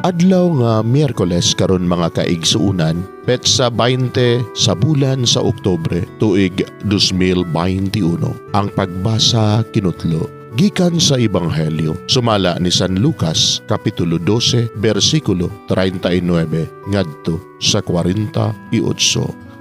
Adlaw nga Miyerkules karon mga kaigsuunan, petsa 20 sa bulan sa Oktubre, tuig 2021. Ang pagbasa kinutlo gikan sa Ebanghelyo sumala ni San Lucas kapitulo 12 bersikulo 39 ngadto sa 48.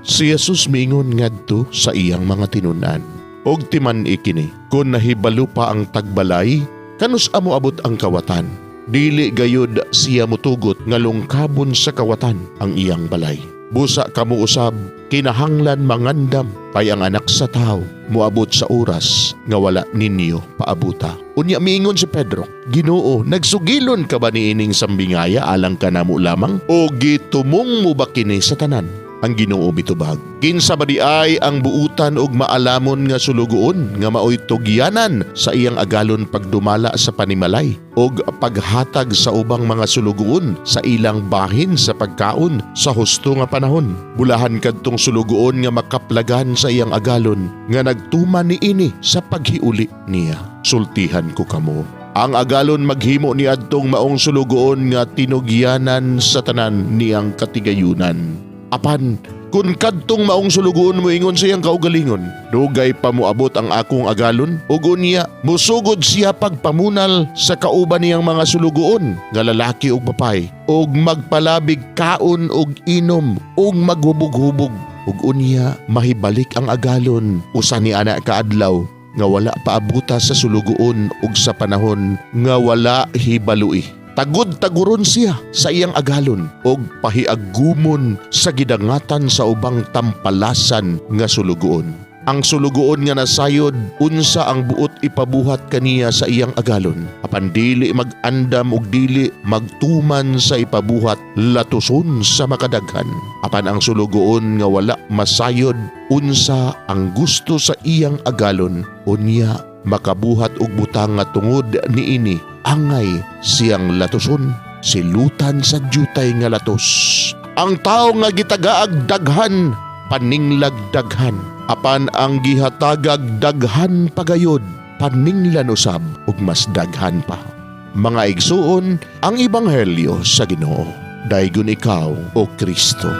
Si Jesus miingon ngadto sa iyang mga tinunan, og timan ikini, kun nahibalo pa ang tagbalay, kanus amo abot ang kawatan. Dili gayud siya mutugot nga lungkabon sa kawatan ang iyang balay. Busa kamo usab, kinahanglan mangandam kay ang anak sa tao moabot sa oras nga wala ninyo paabuta. Unya miingon si Pedro, Ginoo, nagsugilon ka ba niining sambingaya alang ka namo lamang o gitumong mo ba kini sa tanan? Ang Ginoo mitubag, kinsa ba di ay ang buutan og maalamon nga sulugoon nga maoy tugyanan sa iyang agalon pagdumala sa panimalay og paghatag sa ubang mga sulugoon sa ilang bahin sa pagkaon sa husto nga panahon. Bulahan kadtong sulugoon nga makaplagan sa iyang agalon nga nagtuman niini sa paghiuli niya. Sultihan ko kamo, ang agalon maghimo ni adtong maong sulugoon nga tinugyanan sa tanan niyang katigayunan. Apan, kung kadtong maong sulugoon mo ingon siyang kaugalingon, dugay pa moabot ang akong agalon, ug unya musugod siya pagpamunal sa kauban niyang mga sulugoon, nga lalaki ug babae, ug magpalabig kaon ug inom, ug maghubog-hubog, ug unya mahibalik ang agalon usa ni ana kaadlaw nga wala paabuta sa sulugoon ug sa panahon nga wala hibalui. Tagod-taguron siya sa iyang agalon og pahiagumon sa gidangatan sa ubang tampalasan nga sulugoon. Ang sulugoon nga nasayod, unsa ang buot ipabuhat kaniya sa iyang agalon. Apan dili mag-andam og dili magtuman sa ipabuhat, latuson sa makadaghan. Apan ang sulugoon nga wala masayod, unsa ang gusto sa iyang agalon, unya makabuhat og butang nga tungod niini, angay siyang latuson, silutan sa jutay nga latos. Ang tao nga gitagaag daghan, paninglag daghan. Apan ang gihatagag daghan pagayod, paninglan usab ug mas daghan pa. Mga igsuon, ang Ebanghelyo sa Ginoo. Daygon ikaw, O Kristo.